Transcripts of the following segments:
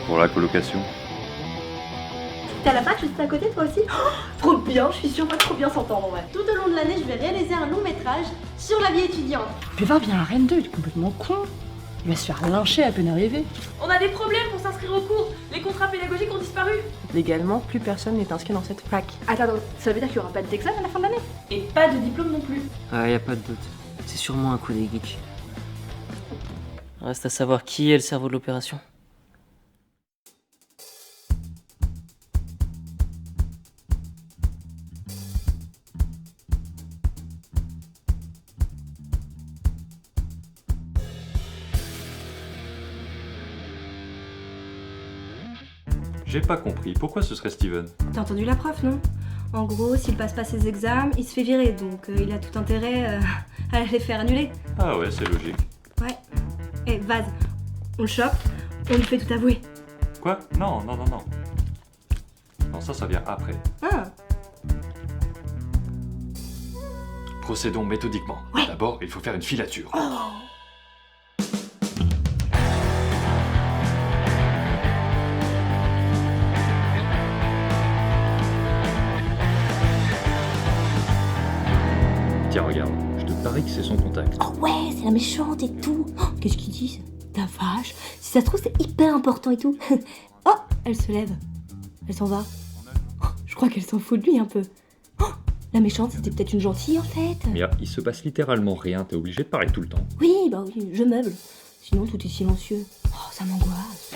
Pour la colocation. T'as la fac juste à côté toi aussi? Oh, trop bien, je suis sûre, on va trop bien s'entendre en vrai. Tout au long de l'année, je vais réaliser un long métrage sur la vie étudiante. Pépin vient à Rennes 2, il est complètement con. Il va se faire lyncher à peine arrivé. On a des problèmes pour s'inscrire au cours. Les contrats pédagogiques ont disparu. Légalement, plus personne n'est inscrit dans cette fac. Attends, ça veut dire qu'il y aura pas d'examen à la fin de l'année? Et pas de diplôme non plus. Ah, y a pas de doute. C'est sûrement un coup des geeks. Reste à savoir qui est le cerveau de l'opération. J'ai pas compris, pourquoi ce serait Steven? T'as entendu la prof, non? En gros, s'il passe pas ses examens, il se fait virer, donc il a tout intérêt à les faire annuler. Ah ouais, c'est logique. Ouais. Eh, Vaz, on le chope, on lui fait tout avouer. Quoi? Non. Non, ça vient après. Ah. Procédons méthodiquement. Ouais. D'abord, il faut faire une filature. Tiens, regarde, je te parie que c'est son contact. Oh ouais, c'est la méchante et tout. Oh, qu'est-ce qu'ils disent? La vache. Si ça se trouve, c'est hyper important et tout. Oh, elle se lève. Elle s'en va. Oh, je crois qu'elle s'en fout de lui un peu. Oh, la méchante, c'était peut-être une gentille en fait. Mia, il se passe littéralement rien, t'es obligé de parler tout le temps. Oui, bah oui, je meuble. Sinon, tout est silencieux. Oh, ça m'angoisse.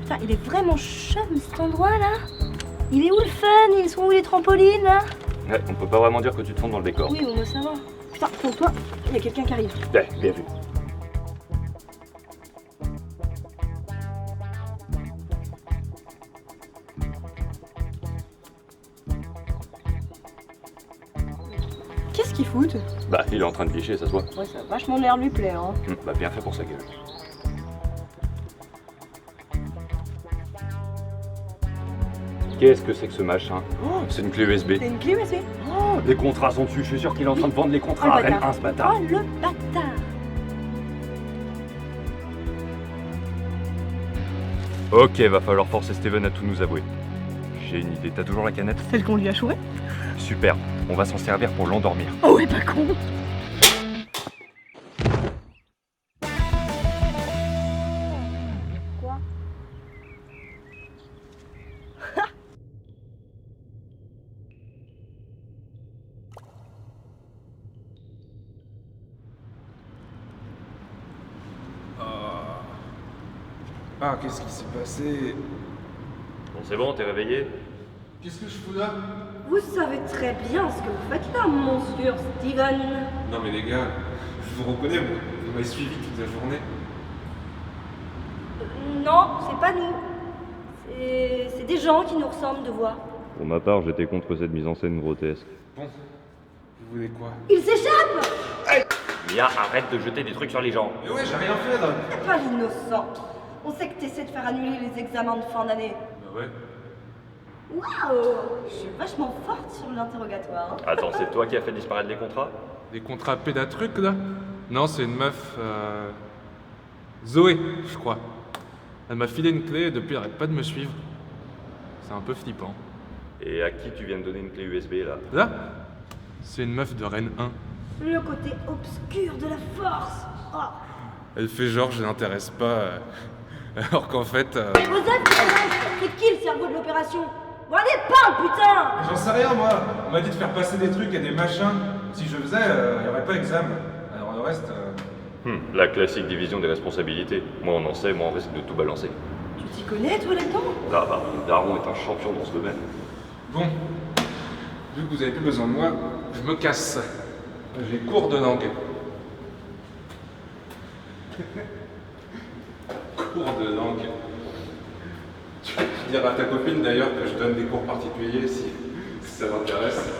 Putain, il est vraiment chum cet endroit là. Il est où le fun? Ils sont où les trampolines là? Ouais, on peut pas vraiment dire que tu te fondes dans le décor. Oui, on veut savoir. Putain, pour toi, il y a quelqu'un qui arrive. Ouais, bien vu. Qu'est-ce qu'il fout? Bah, il est en train de clicher, ça se voit. Ouais, ça a vachement l'air de lui plaire, hein. Bah, bien fait pour sa gueule. Qu'est-ce que c'est que ce machin? Oh, c'est une clé USB. C'est une clé USB? Oh, les contrats sont dessus, je suis sûr qu'il est en train de vendre les contrats à Rennes 1, ce bâtard. Oh, le bâtard! Ok, va falloir forcer Steven à tout nous avouer. J'ai une idée, t'as toujours la canette? Celle qu'on lui a chourée? Super, on va s'en servir pour l'endormir. Oh ouais, pas con. Quoi? Ah, qu'est-ce qui s'est passé? Bon, c'est bon, t'es réveillé? Qu'est-ce que je fous là? Vous savez très bien ce que vous faites là, monsieur Steven. Non mais les gars, je vous reconnais, vous m'avez suivi toute la journée. Non, c'est pas nous. C'est des gens qui nous ressemblent de voix. Pour ma part, j'étais contre cette mise en scène grotesque. Bon, vous voulez quoi? Il s'échappe! Mia, arrête de jeter des trucs sur les gens. Mais ouais, j'ai rien fait là. C'est pas l'innocent. On sait que t'essaies de faire annuler les examens de fin d'année. Bah ouais. Waouh! Je suis vachement forte sur l'interrogatoire. Hein. Attends, c'est toi qui as fait disparaître les contrats? Des contrats pédatrucs là? Non, c'est une meuf, Zoé, je crois. Elle m'a filé une clé et depuis elle arrête pas de me suivre. C'est un peu flippant. Et à qui tu viens de donner une clé USB là? Là? C'est une meuf de Rennes 1. Le côté obscur de la force. Oh. Elle fait genre je l'intéresse pas, alors qu'en fait... C'est qui le cerveau de l'opération? Bon allez, parle putain! J'en sais rien moi, on m'a dit de faire passer des trucs et des machins. Si je faisais, il y aurait pas examen. Alors le reste... La classique division des responsabilités. Moins on en sait, moins on risque de tout balancer. Tu t'y connais toi là-dedans? Ah bah, Daron est un champion dans ce domaine. Bon, vu que vous avez plus besoin de moi, je me casse. J'ai cours de langue. Cours de langue. Tu diras à ta copine d'ailleurs que je donne des cours particuliers si ça l'intéresse.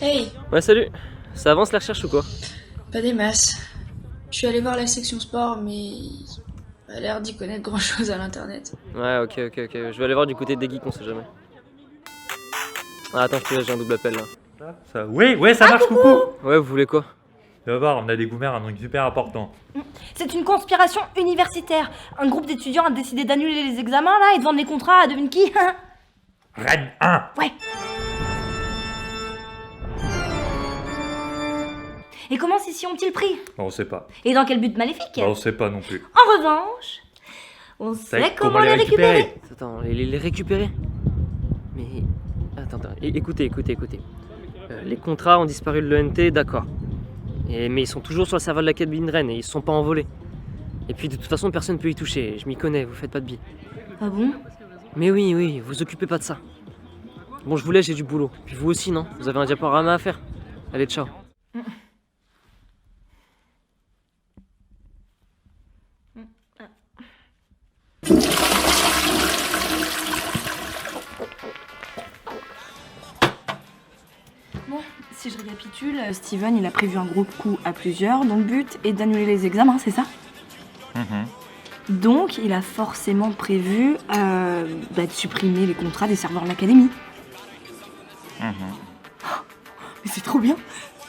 Hey, Ouais, salut. Ça avance la recherche ou quoi? pas des masses. Je suis allé voir la section sport, mais pas l'air d'y connaître grand chose à l'internet. Ouais, ok. Je vais aller voir du côté des geeks, on sait jamais. Ah, attends, je te laisse, j'ai un double appel là. Ça, oui, ça marche, coucou. Ouais, vous voulez quoi? Tu vas voir, on a découvert un truc super important. C'est une conspiration universitaire. Un groupe d'étudiants a décidé d'annuler les examens là et de vendre les contrats à devine qui? Red 1. Ouais. Et comment ces ont-ils pris? On sait pas. Et dans quel but maléfique? On sait pas non plus. En revanche, on sait comment les récupérer. Attends, les récupérer? Mais... Attends, écoutez. Les contrats ont disparu de l'ENT, d'accord. Mais ils sont toujours sur le serveur de l'Académie de Rennes et ils se sont pas envolés. Et puis de toute façon, personne peut y toucher, je m'y connais, vous faites pas de billes. Ah bon? Mais oui, vous occupez pas de ça. Bon, je vous laisse, j'ai du boulot. Puis vous aussi, non? Vous avez un diaporama à faire? Allez, ciao. Bon, si je récapitule, Steven il a prévu un gros coup à plusieurs, dont le but est d'annuler les examens, c'est ça? Donc il a forcément prévu de supprimer les contrats des serveurs de l'académie. Mais c'est trop bien.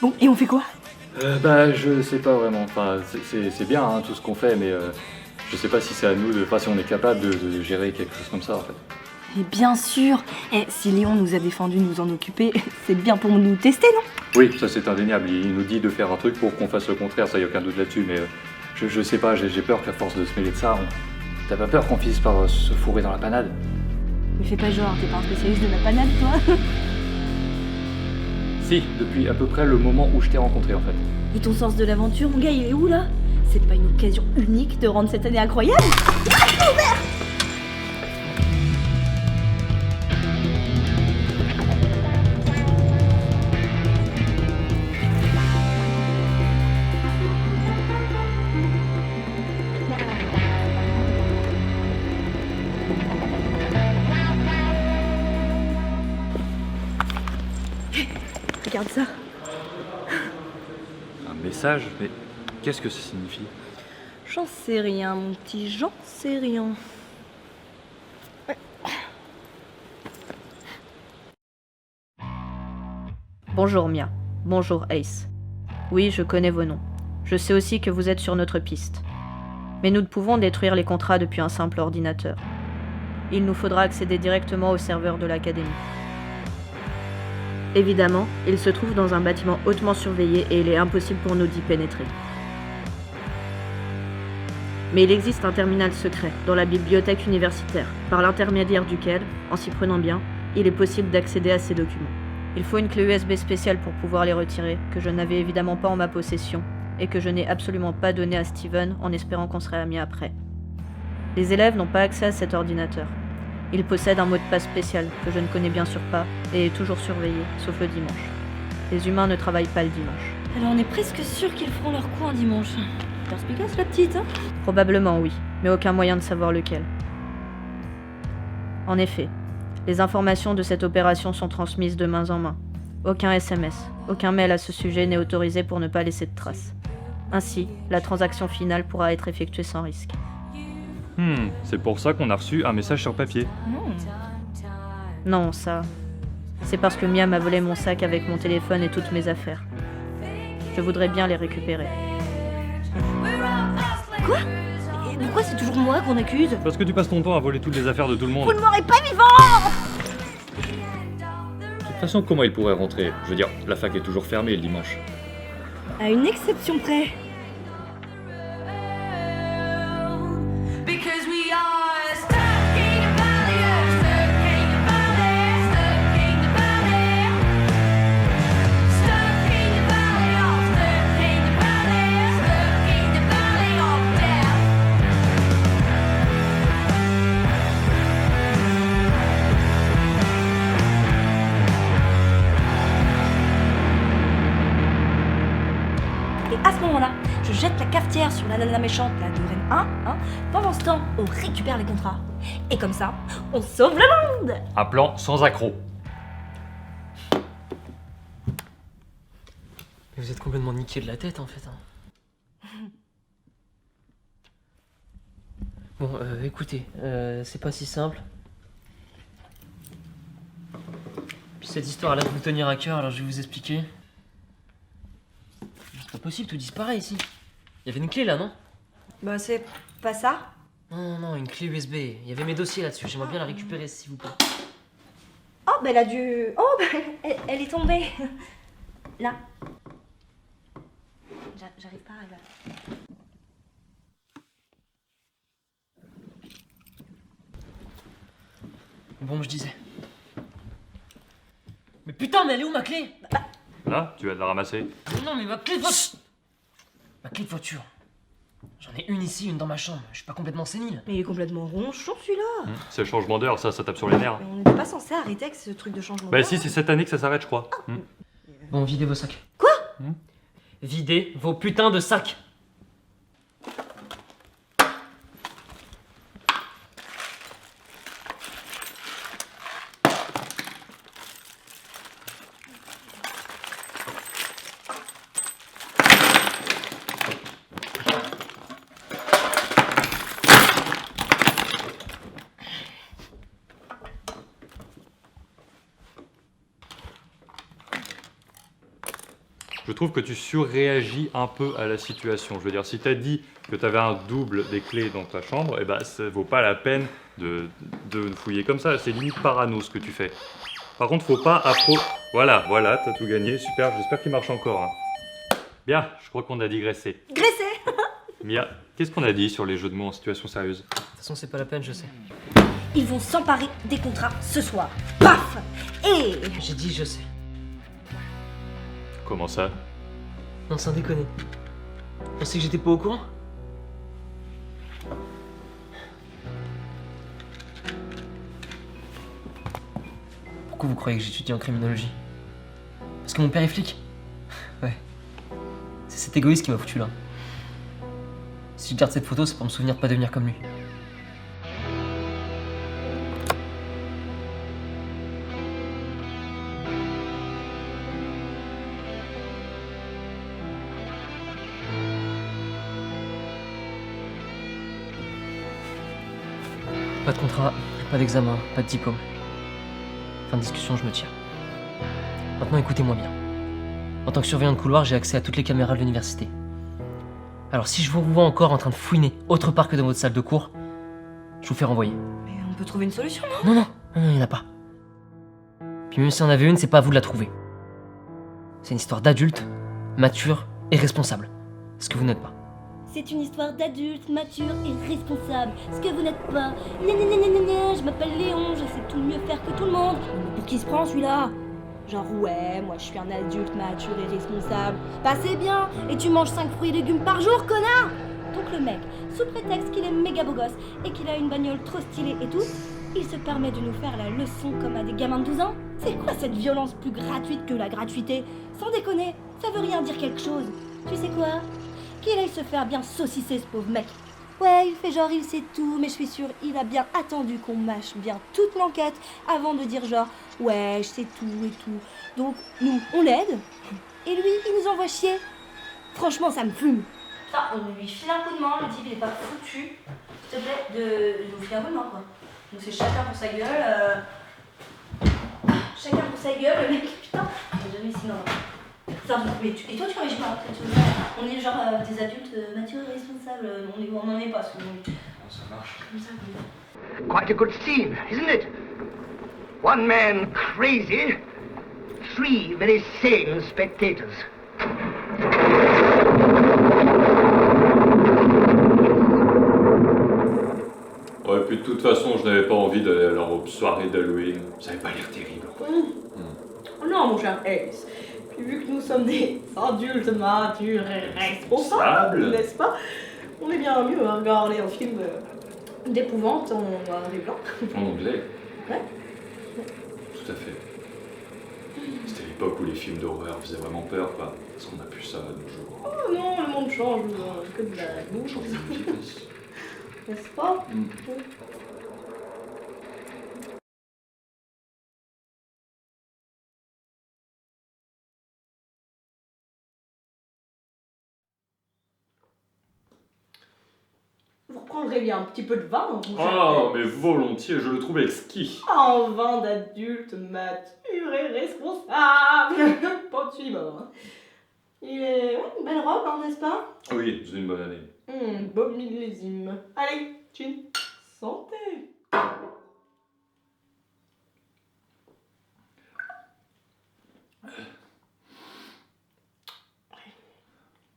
Bon, et on fait quoi? Je sais pas vraiment. Enfin, c'est bien hein, tout ce qu'on fait, mais je sais pas si c'est à nous de. Enfin, si on est capable de gérer quelque chose comme ça en fait. Et bien sûr. Et si Léon nous a défendu de nous en occuper, c'est bien pour nous tester, non? Oui, ça c'est indéniable. Il nous dit de faire un truc pour qu'on fasse le contraire, ça y a aucun doute là-dessus, mais je sais pas, j'ai peur qu'à force de se mêler de ça, t'as pas peur qu'on finisse par se fourrer dans la panade? Mais fais pas genre, t'es pas un spécialiste de la panade, toi? Si, depuis à peu près le moment où je t'ai rencontré en fait. Et ton sens de l'aventure, mon gars, il est où là? C'est pas une occasion unique de rendre cette année incroyable? Regarde ça. Un message? Mais qu'est-ce que ça signifie? J'en sais rien, mon petit, j'en sais rien. Bonjour Mia. Bonjour Ace. Oui, je connais vos noms. Je sais aussi que vous êtes sur notre piste. Mais nous ne pouvons détruire les contrats depuis un simple ordinateur. Il nous faudra accéder directement au serveur de l'Académie. Évidemment, il se trouve dans un bâtiment hautement surveillé et il est impossible pour nous d'y pénétrer. Mais il existe un terminal secret dans la bibliothèque universitaire, par l'intermédiaire duquel, en s'y prenant bien, il est possible d'accéder à ces documents. Il faut une clé USB spéciale pour pouvoir les retirer, que je n'avais évidemment pas en ma possession, et que je n'ai absolument pas donnée à Steven en espérant qu'on serait amis après. Les élèves n'ont pas accès à cet ordinateur. Il possède un mot de passe spécial, que je ne connais bien sûr pas, et est toujours surveillé, sauf le dimanche. Les humains ne travaillent pas le dimanche. Alors on est presque sûr qu'ils feront leur coup un dimanche. Perspicace la petite, hein? Probablement oui, mais aucun moyen de savoir lequel. En effet, les informations de cette opération sont transmises de main en main. Aucun SMS, aucun mail à ce sujet n'est autorisé pour ne pas laisser de traces. Ainsi, la transaction finale pourra être effectuée sans risque. C'est pour ça qu'on a reçu un message sur papier. Non, ça... C'est parce que Mia m'a volé mon sac avec mon téléphone et toutes mes affaires. Je voudrais bien les récupérer. Quoi? Et pourquoi c'est toujours moi qu'on accuse? Parce que tu passes ton temps à voler toutes les affaires de tout le monde. Vous ne m'aurez pas vivant! De toute façon, comment il pourrait rentrer? Je veux dire, la fac est toujours fermée le dimanche. À une exception près. Et à ce moment-là, je jette la cafetière sur la nana méchante là, de Rennes 1. Hein. Pendant ce temps, on récupère les contrats. Et comme ça, on sauve le monde! Un plan sans accroc. Mais vous êtes complètement niqué de la tête en fait. Bon, écoutez, c'est pas si simple. Puis cette histoire a l'air de vous tenir à cœur, alors je vais vous expliquer. C'est pas possible, tout disparaît ici. Il y avait une clé là, non? Bah c'est pas ça. Non, une clé USB. Il y avait mes dossiers là-dessus, j'aimerais bien la récupérer s'il vous plaît. Oh bah elle a dû... Oh bah elle est tombée. Là. J'arrive pas à arriver. Bon, je disais. Mais putain, mais elle est où ma clé? Là, tu vas la ramasser. Non, mais ma clé de voiture. Ma clé de voiture. J'en ai une ici, une dans ma chambre. Je suis pas complètement sénile. Mais il est complètement ronchon celui-là. C'est le changement d'heure, ça tape sur les nerfs. Mais on n'était pas censé arrêter avec ce truc de changement Bah d'heure. si, c'est cette année que ça s'arrête, je crois. Bon, videz vos sacs. Quoi? Videz vos putains de sacs. Je trouve que tu surréagis un peu à la situation. Je veux dire, si t'as dit que t'avais un double des clés dans ta chambre, eh ben ça vaut pas la peine de fouiller comme ça. C'est limite parano ce que tu fais. Par contre, faut pas Voilà, t'as tout gagné, super, j'espère qu'il marche encore. Hein. Bien, je crois qu'on a digressé. Graissé. Mia, qu'est-ce qu'on a dit sur les jeux de mots en situation sérieuse? De toute façon, c'est pas la peine, je sais. Ils vont s'emparer des contrats ce soir. Paf. Et... J'ai dit je sais. Comment ça? Non, sans déconner. On sait que j'étais pas au courant? Pourquoi vous croyez que j'étudie en criminologie? Parce que mon père est flic? Ouais. C'est cet égoïste qui m'a foutu là. Si je garde cette photo, c'est pour me souvenir de pas devenir comme lui. Pas de contrat, pas d'examen, pas de diplôme. Fin de discussion, je me tire. Maintenant, écoutez-moi bien. En tant que surveillant de couloir, j'ai accès à toutes les caméras de l'université. Alors, si je vous revois encore en train de fouiner autre part que dans votre salle de cours, je vous fais renvoyer. Mais on peut trouver une solution, non? Non, il n'y en a pas. Puis même si on en avait une, c'est pas à vous de la trouver. C'est une histoire d'adulte, mature et responsable. Ce que vous n'êtes pas. C'est une histoire d'adulte, mature et responsable. Ce que vous n'êtes pas. Je m'appelle Léon, je sais tout mieux faire que tout le monde. Mais pour qui se prend celui-là? Genre ouais, moi je suis un adulte mature et responsable. Bah c'est bien. Et tu manges 5 fruits et légumes par jour, connard. Donc le mec, sous prétexte qu'il est méga beau gosse et qu'il a une bagnole trop stylée et tout, il se permet de nous faire la leçon comme à des gamins de 12 ans. C'est quoi cette violence plus gratuite que la gratuité? Sans déconner, ça veut rien dire quelque chose. Tu sais quoi? Qu'il aille se faire bien saucisser ce pauvre mec. Ouais, il fait genre il sait tout, mais je suis sûre il a bien attendu qu'on mâche bien toute l'enquête avant de dire genre ouais, je sais tout et tout. Donc nous, on l'aide, et lui, il nous envoie chier. Franchement, ça me fume. Putain, on lui file un coup de main, le type il est pas foutu. S'il te plaît, de nous filer un coup de main quoi. Donc c'est chacun pour sa gueule. Chacun pour sa gueule, le mec, putain. J'ai jamais ici, non. Et toi, tu réagis pas. On est genre des adultes matures et responsables. On n'en est pas souvent. Ça marche. Comme ça, oui. Quite a good scene, isn't it? One man crazy, 3 very sane spectators. Ouais, puis de toute façon, je n'avais pas envie d'aller à leur soirée d'Halloween. Ça n'avait pas l'air terrible. Oh non, mon cher Ace. Puis vu que nous sommes des adultes matures et responsables, n'est-ce pas? On est bien mieux à regarder un film d'épouvante en noir et blanc. En anglais? Ouais. Tout à fait. C'était l'époque où les films d'horreur faisaient vraiment peur, quoi. Parce qu'on a plus ça de nos jours. Oh non, le monde change, que de la boue. Change de vitesse. N'est-ce pas? Vous reprendrez bien un petit peu de vin, mon cher Ah, Ace. mais volontiers, je le trouve exquis. Un vin d'adulte mature et responsable. Pas de suivre, hein. Il est une belle robe, hein, n'est-ce pas? Oui, c'est une bonne année. Bon millésime. Allez, chin. Santé.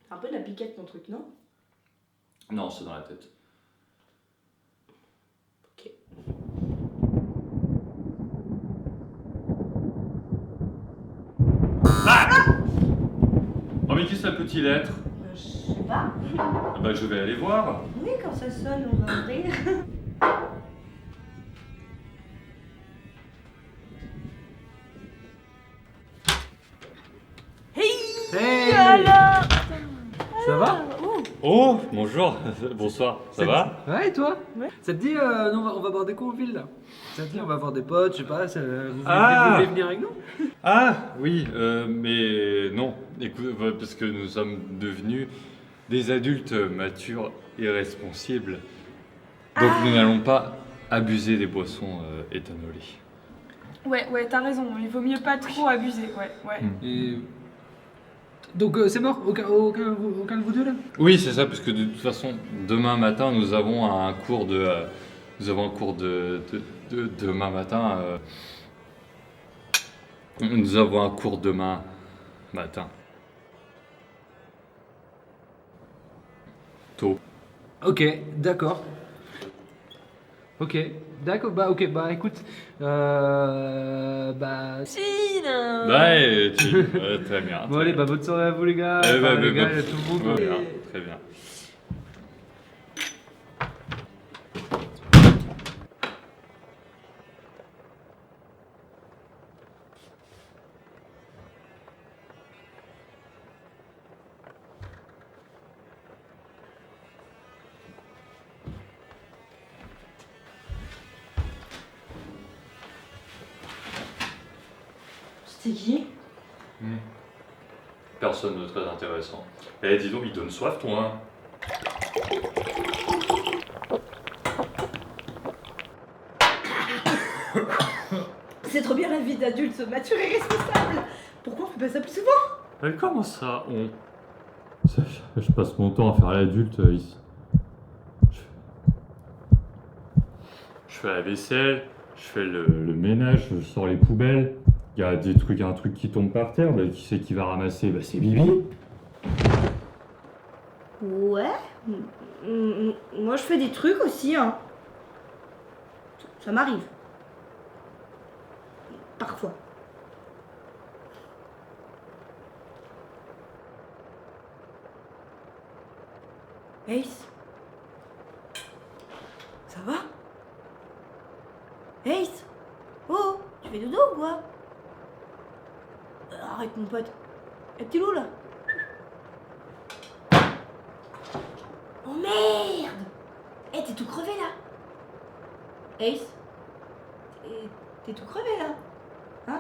C'est un peu de la piquette ton truc, non? Non, c'est dans la tête. Ok. Oh, mais qui ça peut-il être? Je sais pas. Ah bah, je vais aller voir. Oui, quand ça sonne, on va ouvrir. Hey Alors Ça va? Oh, bonjour, bonsoir, ça va? Ouais, et toi? Ouais. Ça te dit, nous, on va boire des coups en ville, là? Ça te dit, on va voir des potes, je sais pas, vous Ah. voulez venir avec nous? Ah, oui, mais non, écoute, parce que nous sommes devenus des adultes matures et responsables. Donc nous n'allons pas abuser des boissons éthanolées. Ouais, t'as raison, il vaut mieux pas trop abuser, ouais. Et... Donc c'est mort? Aucun de vous deux, là? Oui, c'est ça, parce que de toute façon, demain matin, nous avons un cours de... demain matin... nous avons un cours demain matin. Tôt. Ok, d'accord. Ok, d'accord, bah écoute, Ouais, très bien. Bon allez, bah bonne soirée à vous les gars, Eh ben, les gars, ben, tout le monde. voilà, très bien. C'était qui? Personne de très intéressant. Eh, dis donc, il donne soif, ton vin. C'est trop bien la vie d'adulte mature et responsable. Pourquoi on fait pas ça plus souvent? Mais comment ça, je passe mon temps à faire l'adulte ici. Je fais la vaisselle, je fais le ménage, je sors les poubelles. Il y a un truc qui tombe par terre, bah, qui c'est qui va ramasser? Bah, c'est Bibi. Ouais. Moi, je fais des trucs aussi, hein. Ça m'arrive. Parfois. Ace? Ça va? Ace? Oh, tu fais dodo ou quoi? Arrête mon pote. Y'a petit loup là? Oh merde! Eh, t'es tout crevé là? Ace? T'es tout crevé là? Hein?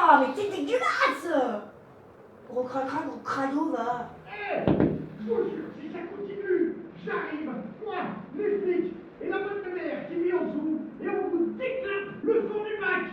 Ah, mais t'es dégueulasse! Gros cracra, gros crado, va. Je vous jure, si ça continue, j'arrive, moi, les flics et la bonne mère qui vit en dessous, et on vous déclare le fond du bac.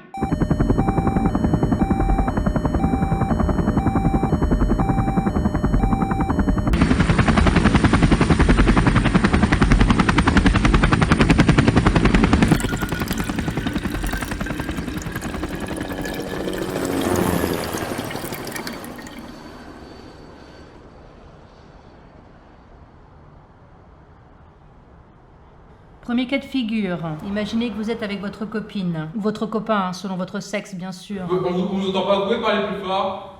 Premier cas de figure. Imaginez que vous êtes avec votre copine, ou votre copain, hein, selon votre sexe bien sûr. On vous entend pas, vous pouvez parler plus fort?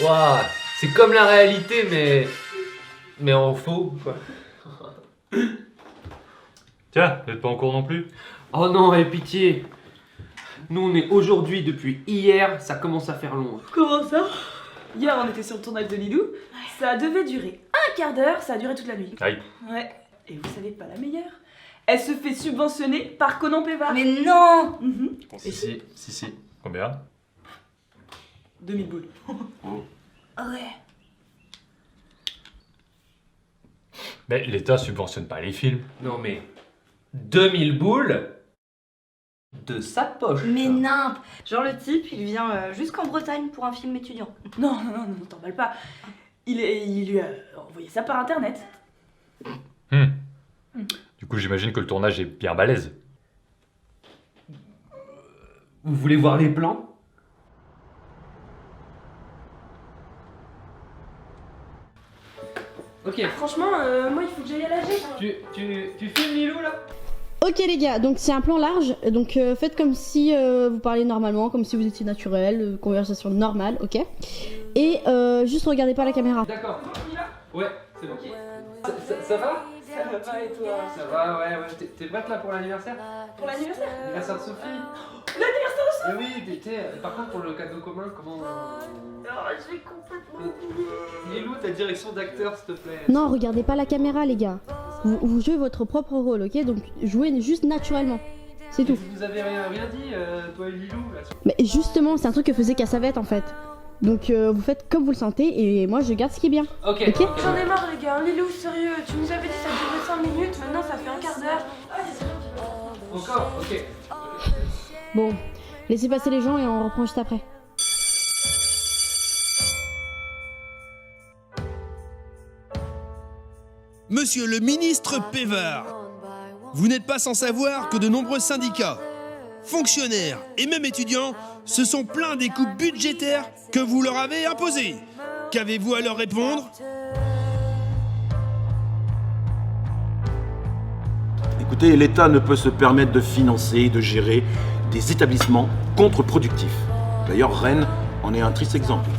Waouh, c'est comme la réalité, mais en faux, quoi. Tiens, vous n'êtes pas en cours non plus? Oh non, et pitié. Nous, on est aujourd'hui depuis hier, ça commence à faire long. Comment ça? Hier, on était sur le tournage de Lilou. Ça devait durer un quart d'heure, ça a duré toute la nuit. Aïe. Ouais. Et vous savez pas la meilleure? Elle se fait subventionner par Conan Pévard. Mais non! Si. Combien? 2000 boules. Ouais. Mais l'État subventionne pas les films. Non mais 2000 boules de sa poche. Mais nimp! Genre le type, il vient jusqu'en Bretagne pour un film étudiant. Non, t'emballes pas. Il lui a envoyé ça par internet. Du coup, j'imagine que le tournage est bien balèze. Vous voulez voir les plans? Ok. Franchement, moi il faut que j'aille à la G. Tu filmes Lilou là? Ok les gars, donc c'est un plan large, donc faites comme si vous parliez normalement, comme si vous étiez naturel, conversation normale, ok? Et juste regardez pas la caméra. D'accord. Ouais, c'est bon. Ça va? Ça va pas et toi? Ça va, ouais. T'es prête là pour l'anniversaire? Pour l'anniversaire? L'anniversaire de Sophie? L'anniversaire de Sophie? Oui, par contre pour le cadeau commun, comment... j'ai complètement oublié. Lilou, ta direction d'acteur s'il te plaît. Non, regardez pas la caméra les gars. Vous jouez votre propre rôle, ok? Donc jouez juste naturellement. C'est tout. Vous avez rien dit, toi et Lilou là? Mais justement, c'est un truc que faisait Cassavet en fait. Donc vous faites comme vous le sentez et moi je garde ce qui est bien. Ok. J'en ai marre les gars, Lilou sérieux, tu nous avais dit ça durait 5 minutes, maintenant ça fait un quart d'heure. Encore? Ok. Bon, laissez passer les gens et on reprend juste après. Monsieur le ministre Pévard, vous n'êtes pas sans savoir que de nombreux syndicats, fonctionnaires et même étudiants se sont plaints des coupes budgétaires que vous leur avez imposées. Qu'avez-vous à leur répondre? Écoutez, l'État ne peut se permettre de financer et de gérer des établissements contre-productifs. D'ailleurs, Rennes en est un triste exemple.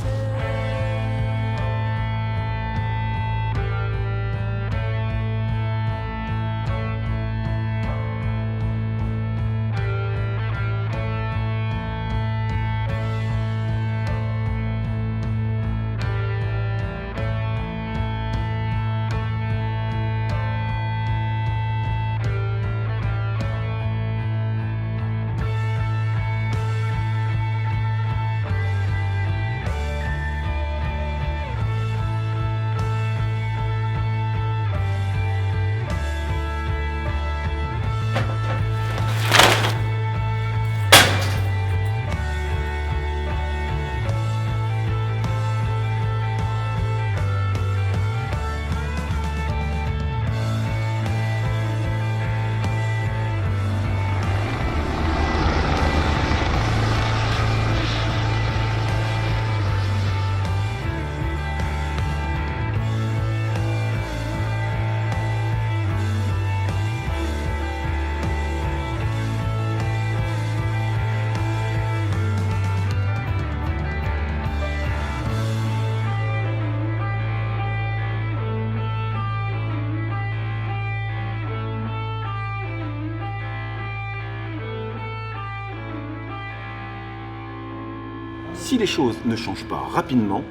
Si les choses ne changent pas rapidement,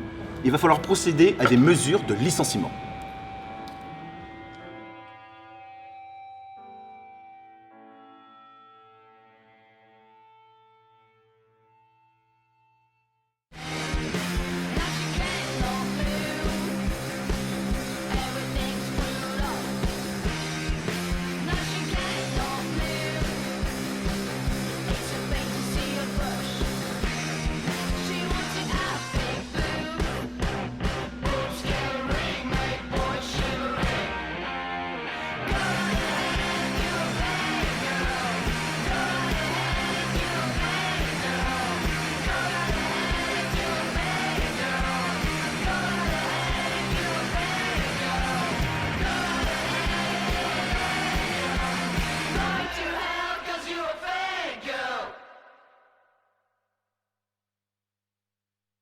il va falloir procéder à des mesures de licenciement.